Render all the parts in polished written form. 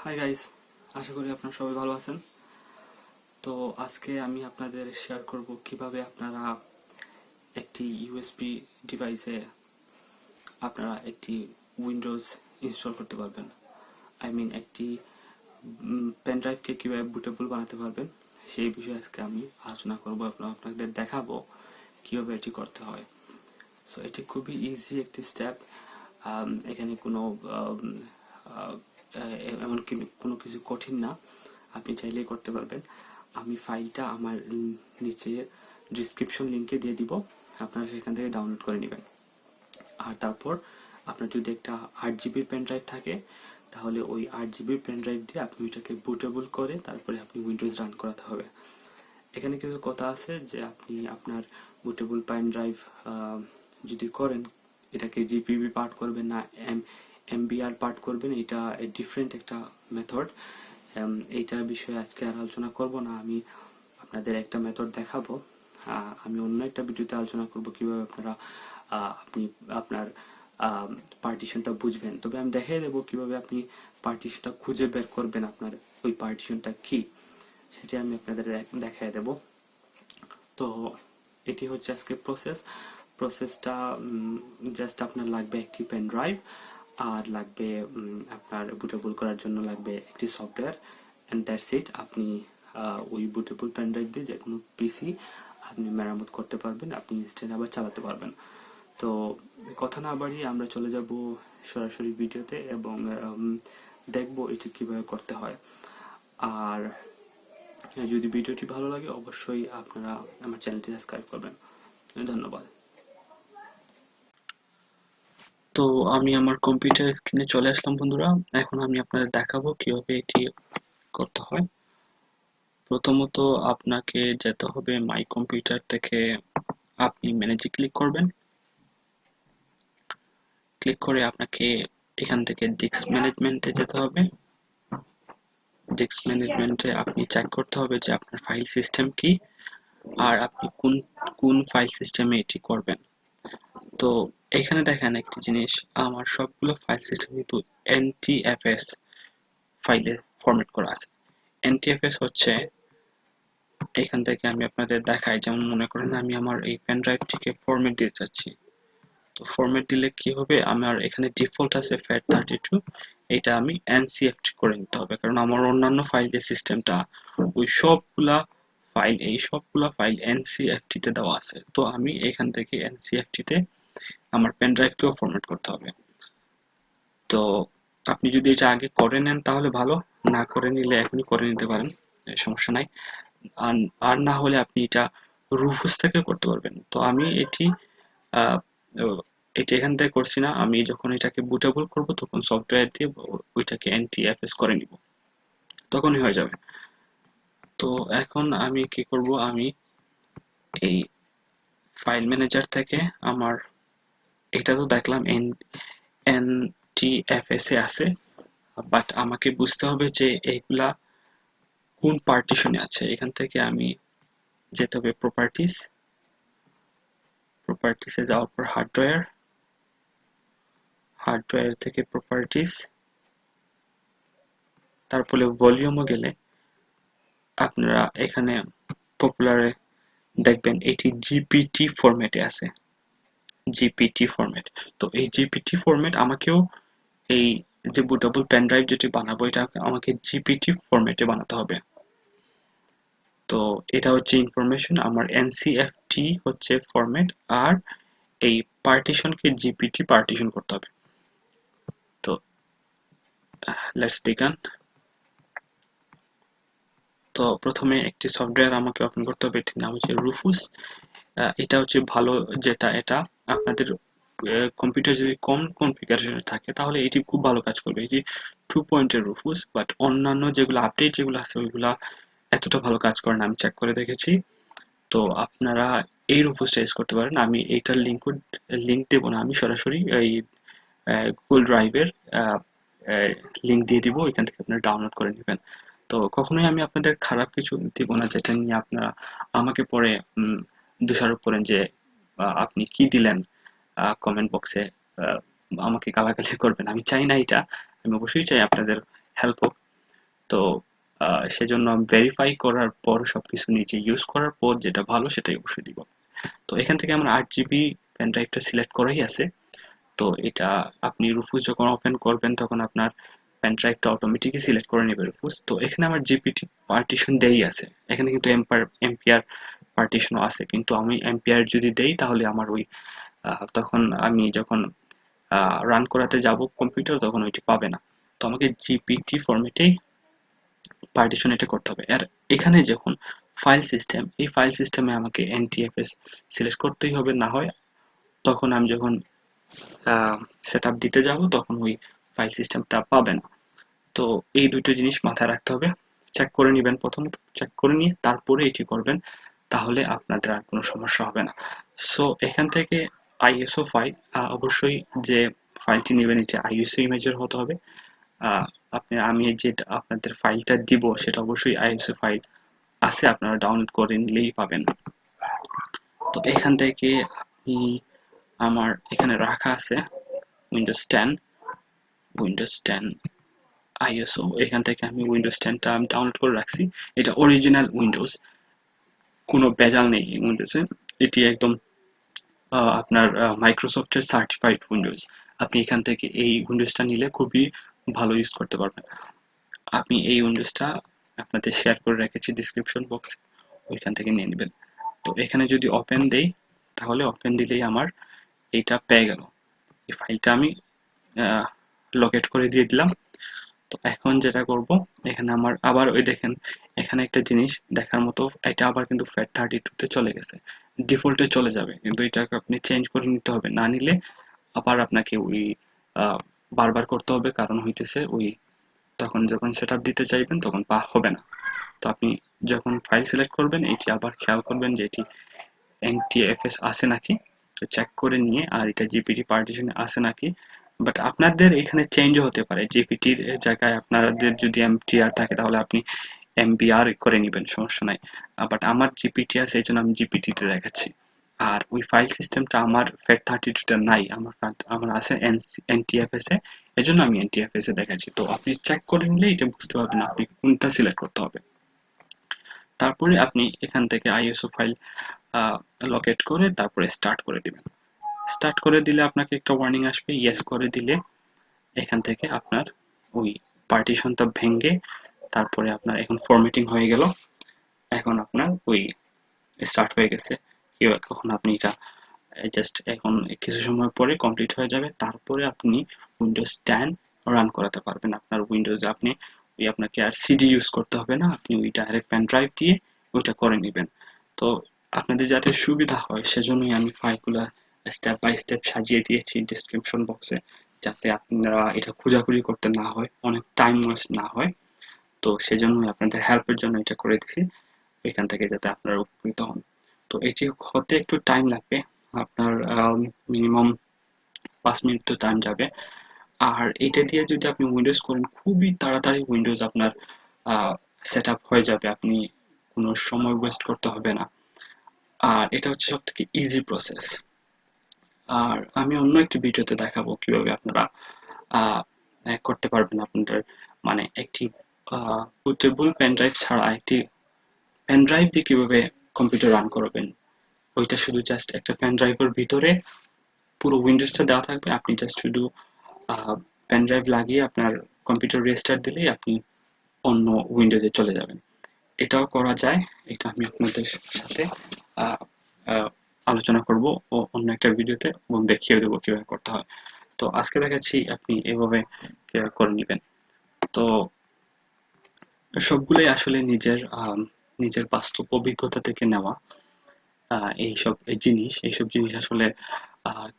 Hi guys, আশা করি আপনারা সবাই ভালো আছেন। তো আজকে আমি আপনাদের শেয়ার করব কিভাবে আপনারা একটি ইউএসবি ডিভাইসে আপনারা একটি উইন্ডোজ ইনস্টল করতে পারবেন। একটি পেন ড্রাইভকে কীভাবে বুটেবল বানাতে পারবেন সেই বিষয়ে আজকে আমি আলোচনা করব এবং আপনাদের দেখাবো কীভাবে এটি করতে হয়। সো এটি খুবই ইজি একটি স্টেপ। এখানে এমন কোনো কিছু কঠিন না, আপনি চাইলেই করতে পারবেন। আমি ফাইলটা আমার নিচে ডিসক্রিপশন লিঙ্কে দিয়ে দিব, আপনারা সেখান থেকে ডাউনলোড করে নেবেন। আর তারপর আপনার যদি একটা 8 GB পেন ড্রাইভ থাকে, তাহলে ওই 8 GB পেন ড্রাইভ দিয়ে আপনি ওইটাকে বুটেবল করে তারপরে আপনি উইন্ডোজ রান করাতে হবে। এখানে কিছু কথা আছে যে আপনি আপনার বুটেবল পেন ড্রাইভ যদি করেন, এটাকে জিপিবি পার্ট করবেন না এমবিআর পার্ট করবেন, এটা ডিফারেন্ট একটা মেথড। এইটার বিষয়ে আজকে আর আলোচনা করব না, আমি আপনাদের একটা মেথড দেখাবো। আমি অন্য একটা ভিডিওতে আলোচনা করব কিভাবে আপনি আপনার পার্টিশনটা বুঝবেন। তবে আমি দেখিয়ে দেবো কিভাবে আপনি পার্টিশনটা খুঁজে বের করবেন, আপনার ওই পার্টিশনটা কি সেটা আমি আপনাদের দেখিয়ে দেব। তো এটি হচ্ছে আজকে প্রসেসটা জাস্ট আপনার লাগবে একটি পেন ড্রাইভ, আর লাগবে আপনার বুটেবল করার জন্য লাগবে একটি সফটওয়্যার, অ্যান্ড দ্যাটস ইট। আপনি ওই বুটেবল পেন ড্রাইভ দিয়ে যে কোনো পিসি আপনি মেরামত করতে পারবেন, আপনি ইনস্ট্যান্ট আবার চালাতে পারবেন। তো কথা না বাড়িয়ে আমরা চলে যাব সরাসরি ভিডিওতে এবং দেখব এটি কিভাবে করতে হয়। আর যদি ভিডিওটি ভালো লাগে অবশ্যই আপনারা আমার চ্যানেলটি সাবস্ক্রাইব করবেন। ধন্যবাদ। তো আমি আমার কম্পিউটার স্ক্রিনে চলে আসলাম বন্ধুরা। এখন আমি আপনাদের দেখাবো কিভাবে এটি করতে হয়। প্রথমত আপনাকে যেতে হবে মাই কম্পিউটার থেকে, আপনি ম্যানেজে ক্লিক করবেন। ক্লিক করে আপনাকে এখান থেকে ডিস্ক ম্যানেজমেন্টে যেতে হবে। ডিস্ক ম্যানেজমেন্টে আপনি চেক করতে হবে যে আপনার ফাইল সিস্টেম কি, আর আপনি কোন ফাইল সিস্টেমে এটি করবেন। তো এখানে দেখেন একটি জিনিস, আমার সবগুলো ফাইল সিস্টেম কিন্তু NTFS ফাইলে ফরম্যাট করা আছে। NTFS হচ্ছে, এখান থেকে আমি আপনাদের দেখাই, যেমন মনে করেন আমি আমার এই পেন ড্রাইভটিকে ফরম্যাট দিতে চাচ্ছি। তো ফরম্যাট দিলে কি হবে, আমার এখানে ডিফল্ট আছে FAT32, এটা আমি NCFT করে নিতে হবে, কারণ আমার অন্যান্য ফাইল যে সিস্টেমটা ওই সবগুলা ফাইল NCFT তে দেওয়া আছে। তো আমি এখান থেকে NCFT তে আমার পেন ড্রাইভকেও ফরম্যাট করতে হবে। তো আপনি যদি এটা আগে করে নেন তাহলে ভালো, না করে নিলে এখনই করে নিতে পারেন, সমস্যা নাই। আর না হলে আপনি এটা রুফুস থেকে করতে পারবেন। তো আমি এটি এখান থেকে করছি না, আমি যখন এটাকে বুটেবল করব তখন সফটওয়্যার দিয়ে ওইটাকে NTFS করে নিব, তখনই হয়ে যাবে। তো এখন আমি কি করব, আমি এই ফাইল ম্যানেজার থেকে আমার এটা তো দেখলাম NTFS এ আছে, বাট আমাকে বুঝতে হবে যে এইগুলা কোন পার্টিশনে আছে। এখান থেকে আমি যেতে হবে প্রপার্টিসে যাওয়ার পর হার্ডওয়্যার থেকে প্রপার্টিস, তারপরে ভলিউমও গেলে আপনারা এখানে পপুলারে দেখবেন এটি জিপিটি ফরম্যাটে আছে, জিপিটি ফরম্যাট। তো এই জিপিটি ফরম্যাট আমাকেও এই যে বুটেবল পেন ড্রাইভ যেটি বানাবো এটা আমাকে জিপিটি ফরম্যাটে বানাতে হবে। তো এটা হচ্ছে ইনফরমেশন, আমার NCFT হচ্ছে ফরম্যাট, আর এই পার্টিশনকে জিপিটি পার্টিশন করতে হবে। তো লেটস বিগান। তো প্রথমে একটি সফটওয়্যার আমাকে ওপেন করতে হবে, এটির নাম হচ্ছে রুফুস। এটা হচ্ছে ভালো, এটা আপনাদের কম্পিউটার যদি কম কনফিগারেশনে থাকে তাহলে এটি খুব ভালো কাজ করবে। এটি 2 পয়েন্টের রুফুস, বাট অন্যান্য যেগুলো আপডেট যেগুলো আছে ওইগুলা এতটা ভালো কাজ করে না, আমি চেক করে দেখেছি। তো আপনারা এই রুফুসটা ইউজ করতে পারেন। আমি এইটার লিঙ্ক দেবো না, আমি সরাসরি এই গুগল ড্রাইভের লিঙ্ক দিয়ে দিব, এখান থেকে আপনারা ডাউনলোড করে নেবেন। তো কখনোই আমি আপনাদের খারাপ কিছু দিব না যেটা নিয়ে আপনারা আমাকে পরে দোষারোপ করেন যে আপনি কি দিলেন, কমেন্ট বক্সে আমাকে গালাগালি করবেন। আমি চাই না এটা, আমি অবশ্যই চাই আপনাদের হেল্প হোক। তো সেজন্য ভেরিফাই করার পর সবকিছু নিচে ইউজ করার পর যেটা ভালো সেটাই অবশ্যই দিব। তো এখান থেকে আমার 8 GB পেন ড্রাইভটা সিলেক্ট করাই আছে। তো এটা আপনি রুফুস যখন ওপেন করবেন তখন আপনার পেন ড্রাইভটা অটোমেটিকই সিলেক্ট করে নেবে রুফুস। তো এখানে আমার জিপিটি পার্টিশন দেই আছে, এখানে কিন্তু এম্পিয়ার পার্টিশনও আছে, কিন্তু আমি এম্পিয়ার যদি দেই তাহলে আমার ওই তখন আমি যখন রান করাতে যাব কম্পিউটার তখন ওইটি পাবে না। তো আমাকে জিপিটি ফরম্যাটেই পার্টিশন এটা করতে হবে। আর এখানে যখন ফাইল সিস্টেম, এই ফাইল সিস্টেমে আমাকে এনটিএফএস সিলেক্ট করতেই হবে, না হয় তখন আমি যখন সেট আপ দিতে যাব তখন ওই ফাইল সিস্টেমটা পাবে না। তো এই দুটো জিনিস মাথায় রাখতে হবে। চেক করে নেবেন, প্রথমত চেক করে নিয়ে তারপরে এটি করবেন, তাহলে আপনাদের আর কোনো সমস্যা হবে না। সো এখান থেকে আইএসও ফাইল, অবশ্যই যে ফাইলটি নেবেন এটি আইএসও ইমেজের হতে হবে। আহ, আমি যে আপনাদের ফাইলটা দিব সেটা অবশ্যই আইএসও ফাইল আছে, আপনারা ডাউনলোড করে নিলেই পাবেন। তো এখান থেকে আপনি, আমার এখানে রাখা আছে উইন্ডোজ 10 আইএসও, এখান থেকে আমি উইন্ডোজ 10টা আমি ডাউনলোড করে রাখছি। এটা অরিজিনাল উইন্ডোজ, কোনো ভেজাল নেই এই উইন্ডোজে। এটি একদম আপনার মাইক্রোসফটের সার্টিফাইড উইন্ডোজ। আপনি এখান থেকে এই উইন্ডোজটা নিলে খুবই ভালো ইউজ করতে পারবেন। আপনি এই উইন্ডোজটা আপনাদের শেয়ার করে রেখেছি ডিসক্রিপশন বক্সে, ওইখান থেকে নিয়ে নেবেন। তো এখানে যদি ওপেন দেই তাহলে ওপেন দিলেই আমার এইটা পেয়ে গেল। এই ফাইলটা আমি লোকেট করে দিয়ে দিলাম। তো এখন যেটা করব, এখানে আমার আবার ওই দেখেন এখানে একটা জিনিস দেখার মতো, এটা আবার কিন্তু FAT32 তে চলে গেছে, ডিফল্টে চলে যাবে, কিন্তু এটাকে আপনি চেঞ্জ করে নিতে হবে, না নিলে আবার আপনাকে ওই বারবার করতে হবে, কারণ হইতেছে ওই তখন যখন সেট আপ দিতে চাইবেন তখন হবে না। তো আপনি যখন ফাইল সিলেক্ট করবেন এটি আবার খেয়াল করবেন যে এটি এনটিএফএস আছে নাকি, তো চেক করে নিয়ে, আর এটা জিপিটি পার্টিশনে আছে নাকি। বাট আপনাদের এখানে চেঞ্জও হতে পারে, জিপিটির জায়গায় আপনাদের যদি এমটিআর থাকে তাহলে আপনি এমবিআর করে নেবেন, সমস্যা নাই। বাট আমার জিপিটি আছে এই জন্য আমি জিপিটিতে দেখাচ্ছি। আর ওই ফাইল সিস্টেমটা আমার FAT32 নাই, আমার আছে এনটিএফএস এ, এই জন্য আমি এনটিএফএস এ দেখাচ্ছি। তো আপনি চেক করে নিলে এটা বুঝতে পারবেন আপনি কোনটা সিলেক্ট করতে হবে। তারপরে আপনি এখান থেকে আইএসও ফাইল লোকেট করে তারপরে স্টার্ট করে দিবেন। স্টার্ট করে দিলে আপনাকে একটা ওয়ার্নিং আসবে, ইয়েস করে দিলে এখান থেকে আপনার ওই পার্টিশনটা ভেঙে তারপরে আপনার এখন ফরম্যাটিং হয়ে গেল। এখন আপনার ওই স্টার্ট হয়ে গেছে, কখন আপনি এটা জাস্ট এখন কিছু সময় পরে কমপ্লিট হয়ে যাবে, তারপরে আপনি উইন্ডোজ 10 রান করাতে পারবেন আপনার উইন্ডোজে। আপনি ওই আপনাকে আর সিডি ইউজ করতে হবে না, আপনি ওই ডাইরেক্ট পেন ড্রাইভ দিয়ে ওইটা করে নেবেন। তো আপনাদের যাতে সুবিধা হয় সেজন্যই আমি ফাইলগুলো স্টেপ বাই স্টেপ সাজিয়ে দিয়েছি ডিসক্রিপশন বক্সে, যাতে আপনারা এটা খোঁজাখুঁজি করতে না হয়, অনেক টাইম ওয়েস্ট না হয়। তো সেজন্যই আপনাদের হেল্পের জন্য এটা করে দিছি, এখান থেকে যাতে আপনারা উপকৃত হন। তো এটি হতে একটু টাইম লাগবে, আপনার মিনিমাম 5 মিনিট তো টাইম যাবে। আর এটা দিয়ে যদি আপনি উইন্ডোজ করেন খুবই তাড়াতাড়ি উইন্ডোজ আপনার সেট আপ হয়ে যাবে, আপনি কোনো সময় ওয়েস্ট করতে হবে না। আর এটা হচ্ছে সব থেকে ইজি প্রসেস। আর আমি অন্য একটি ভিডিওতে দেখাবো কিভাবে আপনারা আহ, করতে পারবেন আপনাদের, মানে একটি বুটেবল পেন ড্রাইভ ছাড়া একটি পেন ড্রাইভ দিয়ে কিভাবে কম্পিউটার রান করবেন। ওইটা শুধু জাস্ট একটা পেন ড্রাইভের ভিতরে পুরো উইন্ডোজটা দেওয়া থাকবে, আপনি জাস্ট শুধু পেন ড্রাইভ লাগিয়ে আপনার কম্পিউটার রেস্টার্ট দিলেই আপনি অন্য উইন্ডোজে চলে যাবেন। এটাও করা যায়, এটা আমি আপনাদের সাথে আহ, আহ, আলোচনা করব ও অন্য একটা ভিডিওতে, এবং দেখিয়ে দেবো কিভাবে করতে হয়। তো আজকে দেখাচ্ছি আপনি এভাবে কিভাবে করে নেবেন। তো সবগুলোই আসলে নিজের বাস্তব অভিজ্ঞতা থেকে নেওয়া। এইসব জিনিস আসলে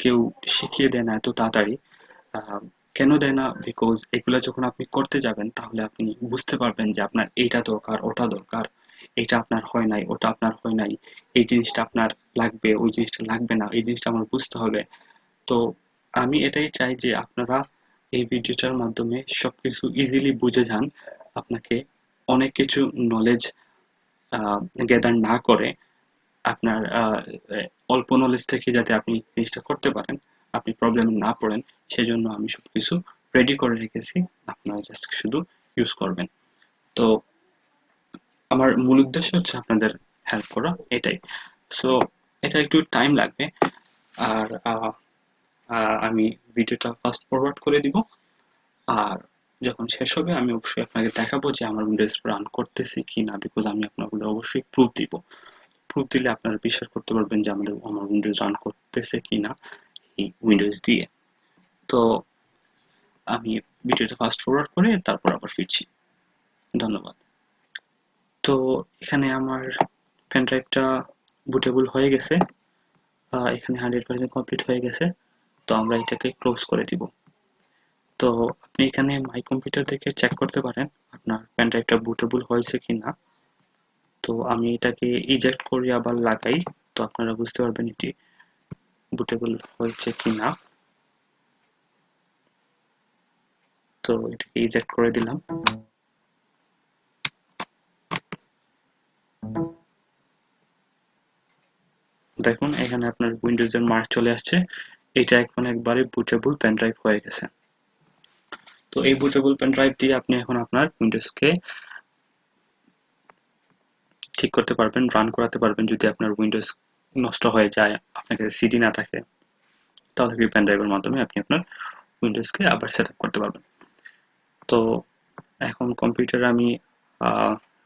কেউ শিখিয়ে দেয় না এত তাড়াতাড়ি। আহ, কেন দেয় না? বিকজ এগুলা যখন আপনি করতে যাবেন তাহলে আপনি বুঝতে পারবেন যে আপনার এইটা দরকার, ওটা দরকার, এইটা আপনার হয় নাই, ওটা আপনার হয় নাই, এই জিনিসটা আপনার লাগবে, ওই জিনিসটা লাগবে না, এই জিনিসটা আমার বুঝতে হবে। তো আমি এটাই চাই যে আপনারা এই ভিডিওটার মাধ্যমে সবকিছু ইজিলি বুঝে যান, আপনাকে অনেক কিছু নলেজ গ্যাদার না করে আপনার অল্প নলেজ থেকে যাতে আপনি জিনিসটা করতে পারেন, আপনি প্রবলেমে না পড়েন, সেজন্য আমি সবকিছু রেডি করে রেখেছি, আপনারা জাস্ট শুধু ইউজ করবেন। তো আমার মূল উদ্দেশ্য হচ্ছে আপনাদের হেল্প করা, এটাই। সো এটা একটু টাইম লাগবে। আর আমি ভিডিওটা ফাস্ট ফরওয়ার্ড করে দিব। আর যখন শেষ হবে আমি অবশ্যই আপনাকে দেখাবো যে আমার উইন্ডোজ রান করতেছে কি না, বিকজ আমি আপনাকে অবশ্যই প্রুফ দিব। প্রুফ দিলে আপনারা বিশ্বাস করতে পারবেন যে আমার উইন্ডোজ রান করতেছে কি না এই উইন্ডোজ দিয়ে। তো আমি ভিডিওটা ফাস্ট ফরওয়ার্ড করে তারপর আবার ফিরছি। ধন্যবাদ। তো এখানে আমার পেন ড্রাইভটা বুটেবল হয়ে গেছে, এখানে 100% কমপ্লিট হয়ে গেছে। তো আমরা এটাকে ক্লোজ করে দিব। তো আপনি এখানে মাই কম্পিউটার থেকে চেক করতে পারেন আপনার পেন ড্রাইভটা বুটেবল হয়েছে কি না। তো আমি এটাকে ইজেক্ট করে আবার লাগাই, তো আপনারা বুঝতে পারবেন এটি বুটেবল হয়েছে কি না। তো এটাকে ইজেক্ট করে দিলাম। দেখুন এখানে আপনার উইন্ডোজের মার্ক চলে আসছে। এটা এখন একবারে বুটেবল পেন ড্রাইভ হয়ে গেছে। তো এই বুটেবল পেন ড্রাইভ দিয়ে আপনি এখন আপনার উইন্ডোজকে ঠিক করতে পারবেন, রান করাতে পারবেন। যদি আপনার উইন্ডোজ নষ্ট হয়ে যায়, আপনার কাছে সিডি না থাকে, তাহলে এই পেন ড্রাইভের মাধ্যমে আপনি আপনার উইন্ডোজকে আবার সেট আপ করতে পারবেন। তো এখন কম্পিউটারে আমি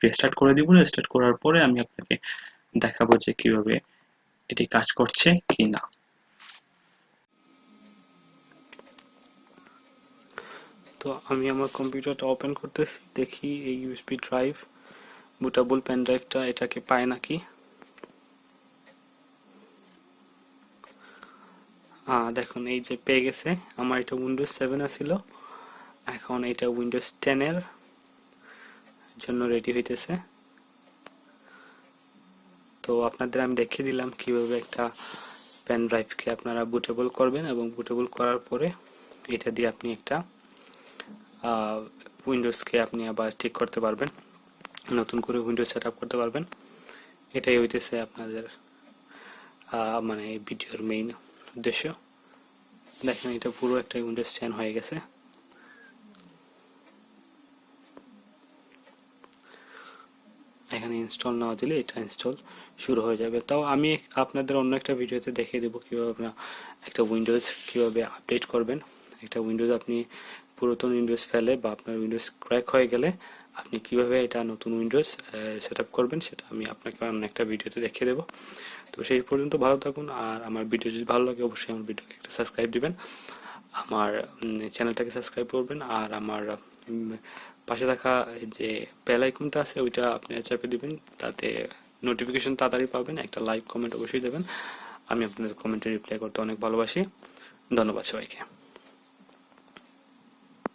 রেস্টার্ট করে দিব। রেস্টার্ট করার পরে আমি আপনাকে দেখাবো যে কিভাবে এটি কাজ করছে কি না। তো আমি আমার কম্পিউটারটা ওপেন করতেছি, দেখি এই ইউএসবি ড্রাইভ বুটেবল পেন ড্রাইভটা এটাকে পায় নাকি। দেখুন এই যে পেয়ে গেছে। আমার এটা উইন্ডোজ 7 ছিল, এখন এটা উইন্ডোজ 10 এর জন্য রেডি হইতেছে। তো আপনাদের আমি দেখিয়ে দিলাম কিভাবে একটা পেন ড্রাইভকে আপনারা বুটেবল করবেন, এবং বুটেবল করার পরে এটা দিয়ে আপনি একটা উইন্ডোজকে আপনি আবার ঠিক করতে পারবেন, নতুন করে উইন্ডোজ সেট আপ করতে পারবেন। এটাই হইতেছে আপনাদের মানে ভিডিওর মেইন উদ্দেশ্য। দেখেন এটা পুরো একটা উইন্ডোজ 10 হয়ে গেছে। এখানে ইনস্টল না দিলে এটা ইনস্টল শুরু হয়ে যাবে। তাও আমি আপনাদের অন্য একটা ভিডিওতে দেখিয়ে দেবো কীভাবে আপনারা একটা উইন্ডোজ কীভাবে আপডেট করবেন। একটা উইন্ডোজ আপনি পুরাতন উইন্ডোজ ফেলে বা আপনার উইন্ডোজ ক্র্যাক হয়ে গেলে আপনি কিভাবে এটা নতুন উইন্ডোজ সেট আপ করবেন, সেটা আমি আপনাকে অন্য একটা ভিডিওতে দেখিয়ে দেবো। তো সেই পর্যন্ত ভালো থাকুন। আর আমার ভিডিও যদি ভালো লাগে অবশ্যই আমার ভিডিওকে একটা সাবস্ক্রাইব দিবেন, আমার চ্যানেলটাকে সাবস্ক্রাইব করবেন। আর আমার পাশে থাকা যে বেল আইকনটা আছে ওইটা আপনি চাপে দিবেন, তাতে নোটিফিকেশন তাড়াতাড়ি পাবেন। একটা লাইক কমেন্ট অবশ্যই দেবেন, আমি আপনাদের কমেন্টে রিপ্লাই করতে অনেক ভালোবাসি। ধন্যবাদ সবাইকে।